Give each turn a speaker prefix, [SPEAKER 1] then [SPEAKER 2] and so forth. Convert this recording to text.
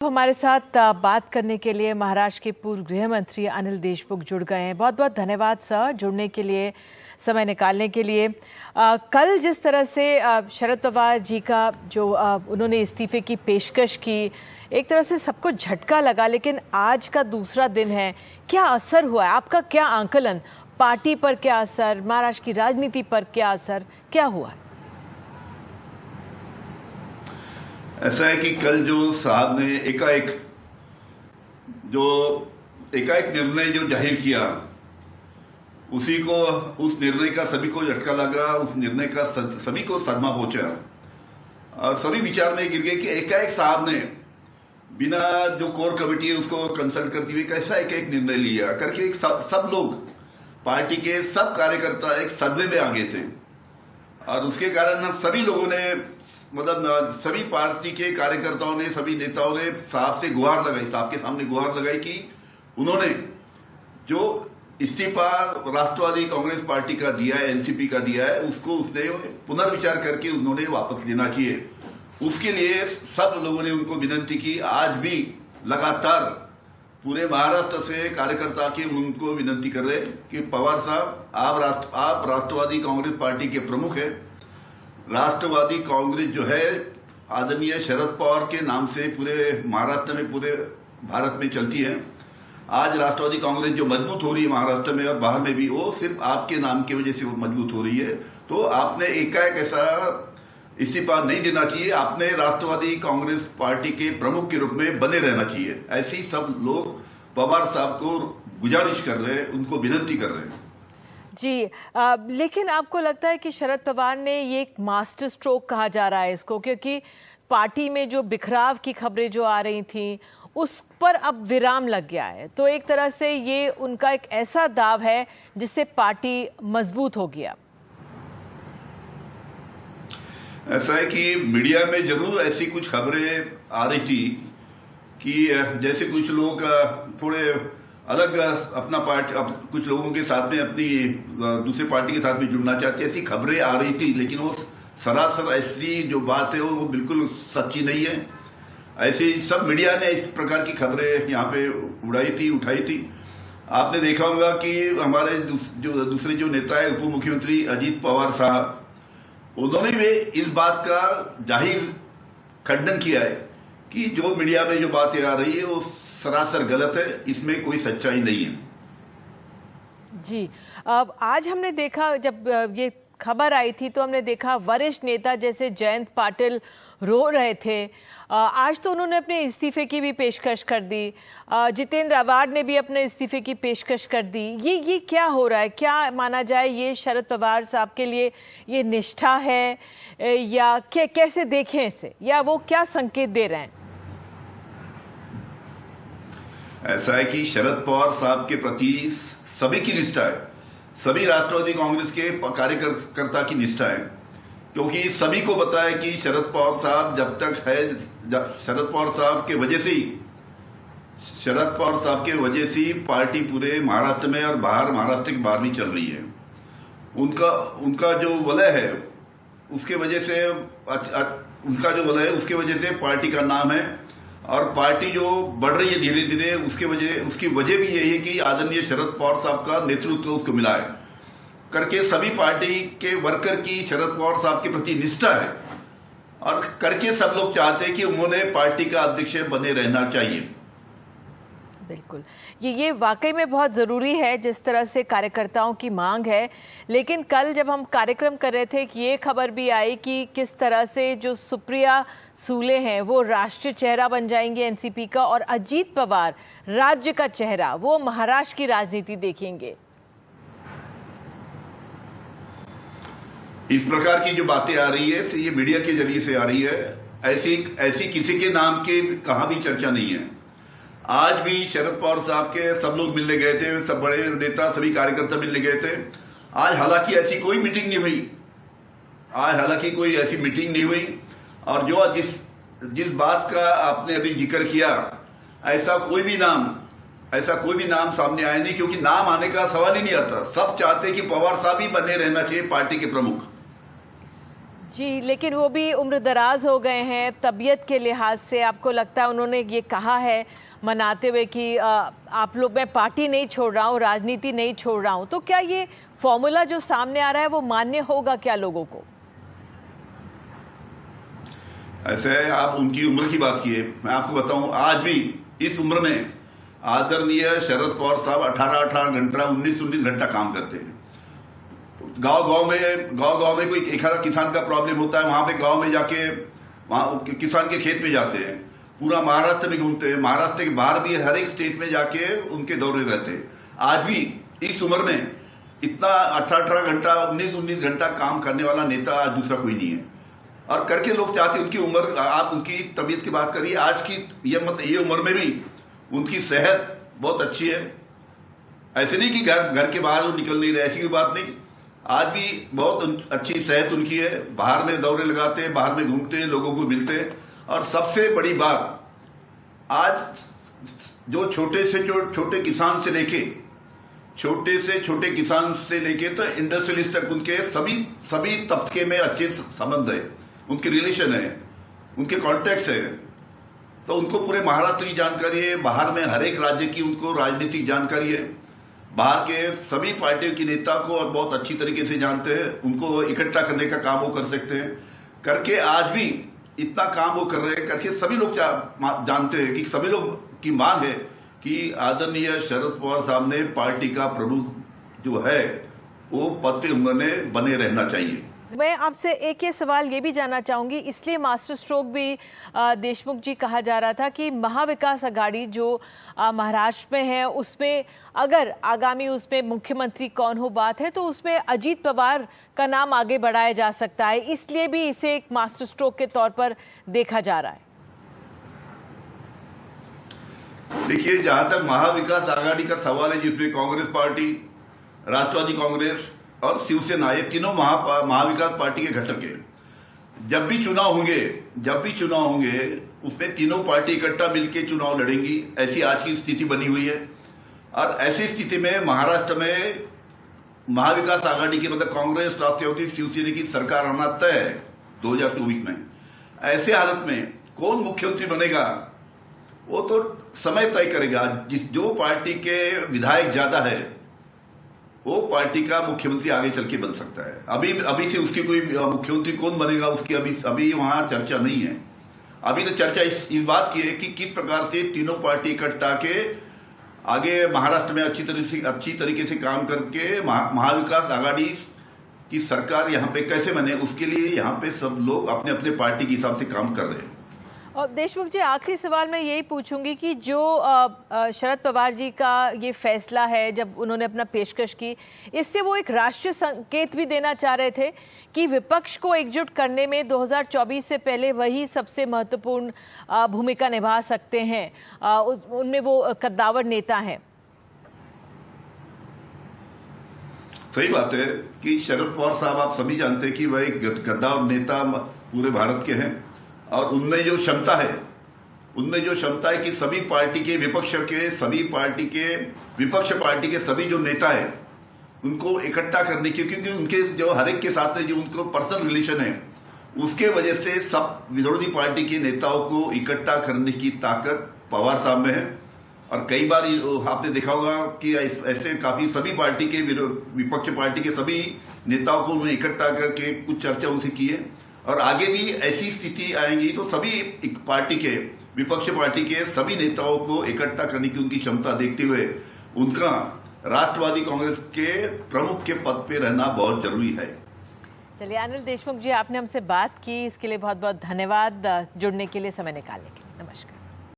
[SPEAKER 1] हमारे साथ बात करने के लिए महाराष्ट्र के पूर्व गृह मंत्री अनिल देशमुख जुड़ गए हैं। बहुत बहुत धन्यवाद सर, जुड़ने के लिए, समय निकालने के लिए। कल जिस तरह से शरद पवार जी का जो उन्होंने इस्तीफे की पेशकश की, एक तरह से सबको झटका लगा, लेकिन आज का दूसरा दिन है, क्या असर हुआ है? आपका क्या आंकलन, पार्टी पर क्या असर, महाराष्ट्र की राजनीति पर क्या असर, क्या हुआ है?
[SPEAKER 2] ऐसा है कि कल जो साहब ने एकाएक निर्णय जो जाहिर किया, उस निर्णय का सभी को झटका लगा, उस निर्णय का सभी को सदमा पहुंचा और सभी विचार में गिर गए कि एकाएक साहब ने बिना जो कोर कमेटी है उसको कंसल्ट करते हुए कैसा एक निर्णय लिया करके सब लोग, पार्टी के सब कार्यकर्ता एक सदमे में आ गए थे। और उसके कारण सभी लोगों ने, मतलब सभी पार्टी के कार्यकर्ताओं ने, सभी नेताओं ने साहब से गुहार लगाई, साहब के सामने गुहार लगाई कि उन्होंने जो इस्तीफा राष्ट्रवादी कांग्रेस पार्टी का दिया है, एनसीपी का दिया है, उसको उसने पुनर्विचार करके उन्होंने वापस लेना चाहिए। उसके लिए सब लोगों ने उनको विनती की। आज भी लगातार पूरे महाराष्ट्र से कार्यकर्ता के उनको विनती कर रहे कि पवार साहब, आप राष्ट्रवादी कांग्रेस पार्टी के प्रमुख हैं। राष्ट्रवादी कांग्रेस जो है आदरणीय शरद पवार के नाम से पूरे महाराष्ट्र में, पूरे भारत में चलती है। आज राष्ट्रवादी कांग्रेस जो मजबूत हो रही है महाराष्ट्र में और बाहर में भी, वो सिर्फ आपके नाम की वजह से वो मजबूत हो रही है। तो आपने एकाएक ऐसा इस्तीफा नहीं देना चाहिए, आपने राष्ट्रवादी कांग्रेस पार्टी के प्रमुख के रूप में बने रहना चाहिए। ऐसे ही सब लोग पवार साहब को गुजारिश कर रहे हैं, उनको विनती कर रहे हैं।
[SPEAKER 1] जी, लेकिन आपको लगता है कि शरद पवार ने ये एक मास्टर स्ट्रोक कहा जा रहा है इसको, क्योंकि पार्टी में जो बिखराव की खबरें जो आ रही थी उस पर अब विराम लग गया है, तो एक तरह से ये उनका एक ऐसा दाव है जिससे पार्टी मजबूत हो गया।
[SPEAKER 2] ऐसा है कि मीडिया में जरूर ऐसी कुछ खबरें आ रही थी कि जैसे कुछ लोग थोड़े अलग अपना पार्टी, कुछ लोगों के साथ में अपनी दूसरे पार्टी के साथ में जुड़ना चाहते, ऐसी खबरें आ रही थी। लेकिन वो सरासर ऐसी जो बात है वो बिल्कुल सच्ची नहीं है। ऐसे सब मीडिया ने इस प्रकार की खबरें यहाँ पे उठाई थी। आपने देखा होगा कि हमारे दूसरे जो नेता है, उप मुख्यमंत्री अजीत पवार साहब, उन्होंने भी इस बात का जाहिर खंडन किया है कि जो मीडिया में जो बातें आ रही है वो सरासर गलत है, इसमें कोई सच्चाई नहीं है।
[SPEAKER 1] जी, अब आज हमने देखा, जब ये खबर आई थी तो हमने देखा वरिष्ठ नेता जैसे जयंत पाटिल रो रहे थे। आज तो उन्होंने अपने इस्तीफे की भी पेशकश कर दी, जितेंद्र आव्हाड ने भी अपने इस्तीफे की पेशकश कर दी। ये क्या हो रहा है? क्या माना जाए ये शरद पवार साहब के लिए ये निष्ठा है, या कैसे देखें इसे, या वो क्या संकेत दे रहे हैं?
[SPEAKER 2] ऐसा है कि शरद पवार साहब के प्रति सभी की निष्ठा है, सभी राष्ट्रवादी कांग्रेस के कार्यकर्ता की निष्ठा है, क्योंकि सभी को पता है कि शरद पवार साहब जब तक है, शरद पवार साहब के वजह से ही पार्टी पूरे महाराष्ट्र में और महाराष्ट्र के बाहर भी चल रही है। उनका जो वलय है उसके वजह से पार्टी का नाम है, और पार्टी जो बढ़ रही है धीरे धीरे, उसकी वजह भी यही है कि आदरणीय शरद पवार साहब का नेतृत्व उसको मिला है करके सभी पार्टी के वर्कर की शरद पवार साहब के प्रति निष्ठा है, और करके सब लोग चाहते हैं कि उन्होंने पार्टी का अध्यक्ष बने रहना चाहिए।
[SPEAKER 1] बिल्कुल, ये वाकई में बहुत ज़रूरी है जिस तरह से कार्यकर्ताओं की मांग है। लेकिन कल जब हम कार्यक्रम कर रहे थे कि ये खबर भी आई कि किस तरह से जो सुप्रिया सूले हैं वो राष्ट्रीय चेहरा बन जाएंगे एनसीपी का, और अजीत पवार राज्य का चेहरा, वो महाराष्ट्र की राजनीति देखेंगे।
[SPEAKER 2] इस प्रकार की जो बातें आ रही है ये मीडिया के जरिए से आ रही है। ऐसी किसी के नाम की कहाँ भी चर्चा नहीं है। आज भी शरद पवार साहब के सब लोग मिलने गए थे, सब बड़े नेता, सभी कार्यकर्ता मिलने गए थे। आज हालांकि ऐसी कोई मीटिंग नहीं हुई, और जो जिस बात का आपने अभी जिक्र किया, ऐसा कोई भी नाम सामने आया नहीं, क्योंकि नाम आने का सवाल ही नहीं आता। सब चाहते कि पवार साहब ही बने रहना चाहिए पार्टी के प्रमुख।
[SPEAKER 1] जी, लेकिन वो भी उम्र दराज हो गए हैं, तबीयत के लिहाज से आपको लगता है उन्होंने ये कहा है मनाते हुए कि आप लोग, मैं पार्टी नहीं छोड़ रहा हूँ, राजनीति नहीं छोड़ रहा हूँ, तो क्या ये फॉर्मूला जो सामने आ रहा है वो मान्य होगा क्या लोगों को?
[SPEAKER 2] ऐसे आप उनकी उम्र की बात किए, मैं आपको बताऊं आज भी इस उम्र में आदरणीय शरद पवार साहब 18 घंटा 19 घंटा काम करते हैं। गांव में कोई एक आधा किसान का प्रॉब्लम होता है, वहां पे गांव में जाके वहां किसान के खेत में जाते हैं, पूरा महाराष्ट्र में घूमते हैं, महाराष्ट्र के बाहर भी हर एक स्टेट में जाके उनके दौरे रहते हैं। आज भी इस उम्र में इतना 18 घंटा 19 घंटा काम करने वाला नेता आज दूसरा कोई नहीं है। और करके लोग चाहते, उनकी उम्र, आप उनकी तबीयत की बात करिए, आज की ये उम्र में भी उनकी सेहत बहुत अच्छी है। ऐसे नहीं कि घर के बाहर वो निकल नहीं रहे, ऐसी कोई बात नहीं। आज भी बहुत अच्छी सेहत उनकी है, बाहर में दौरे लगाते हैं, बाहर में घूमते हैं, लोगों को मिलते हैं। और सबसे बड़ी बात, आज जो छोटे किसान से लेके छोटे किसान से लेके तो इंडस्ट्रियलिस्ट तक उनके सभी तबके में अच्छे संबंध है, उनके रिलेशन है, उनके कॉन्टेक्ट है। तो उनको पूरे महाराष्ट्र की जानकारी है, बाहर में हर एक राज्य की उनको राजनीतिक जानकारी है, बाहर के सभी पार्टियों के नेता को और बहुत अच्छी तरीके से जानते हैं, उनको इकट्ठा करने का काम वो कर सकते हैं। करके आज भी इतना काम वो कर रहे हैं, करके सभी लोग जानते हैं कि सभी लोग की मांग है कि आदरणीय शरद पवार साहब ने पार्टी का प्रमुख जो है वो पद पे उन्होंने बने रहना चाहिए।
[SPEAKER 1] मैं आपसे एक ये सवाल ये भी जानना चाहूंगी, इसलिए मास्टर स्ट्रोक भी देशमुख जी कहा जा रहा था कि महाविकास आघाड़ी जो महाराष्ट्र में है उसमें अगर आगामी उसमें मुख्यमंत्री कौन हो बात है तो उसमें अजीत पवार का नाम आगे बढ़ाया जा सकता है, इसलिए भी इसे एक मास्टर स्ट्रोक के तौर पर देखा जा रहा है।
[SPEAKER 2] देखिए, जहां तक महाविकास आघाड़ी का सवाल है जिसमें कांग्रेस पार्टी, राष्ट्रवादी कांग्रेस और शिवसेना, ये तीनों महाविकास पार्टी के घटक है। जब भी चुनाव होंगे उसमें तीनों पार्टी इकट्ठा मिलकर चुनाव लड़ेंगी, ऐसी आज की स्थिति बनी हुई है। और ऐसी स्थिति में महाराष्ट्र में महाविकास आघाड़ी की, मतलब कांग्रेस, राष्ट्रवादी, शिवसेना की सरकार आना तय है 2024 में। ऐसे हालत में कौन मुख्यमंत्री बनेगा वो तो समय तय करेगा। जो पार्टी के विधायक ज्यादा है वो पार्टी का मुख्यमंत्री आगे चल के बन सकता है। अभी से उसकी कोई मुख्यमंत्री कौन बनेगा उसकी अभी वहां चर्चा नहीं है। अभी तो चर्चा इस बात की है कि किस प्रकार से तीनों पार्टी इकट्ठा के आगे महाराष्ट्र में अच्छी तरीके से काम करके महाविकास आघाड़ी की सरकार यहाँ पे कैसे बने, उसके लिए यहाँ पे सब लोग अपने अपने पार्टी के हिसाब से काम कर रहे हैं।
[SPEAKER 1] और देशमुख जी, आखिरी सवाल मैं यही पूछूंगी कि जो शरद पवार जी का ये फैसला है जब उन्होंने अपना पेशकश की, इससे वो एक राष्ट्रीय संकेत भी देना चाह रहे थे कि विपक्ष को एकजुट करने में 2024 से पहले वही सबसे महत्वपूर्ण भूमिका निभा सकते हैं, उनमें वो कद्दावर नेता हैं।
[SPEAKER 2] सही बात है कि शरद पवार साहब, आप सभी जानते हैं कि वह एक गद्दावर नेता पूरे भारत के हैं। और उनमें जो क्षमता है कि सभी पार्टी के विपक्ष पार्टी के सभी जो नेता है उनको इकट्ठा करने की, क्योंकि उनके जो हर एक के साथ जो उनको पर्सनल रिलेशन है, उसके वजह से सब विरोधी पार्टी के नेताओं को इकट्ठा करने की ताकत पवार साहब में है। और कई बार आपने देखा होगा कि ऐसे काफी सभी पार्टी के विपक्ष पार्टी के सभी नेताओं को उन्होंने इकट्ठा करके कुछ चर्चा उनसे की है। और आगे भी ऐसी स्थिति आएगी तो सभी विपक्ष पार्टी के सभी नेताओं को इकट्ठा करने की उनकी क्षमता देखते हुए उनका राष्ट्रवादी कांग्रेस के प्रमुख के पद पे रहना बहुत जरूरी है।
[SPEAKER 1] चलिए अनिल देशमुख जी, आपने हमसे बात की, इसके लिए बहुत बहुत धन्यवाद, जुड़ने के लिए, समय निकालने के लिए। नमस्कार।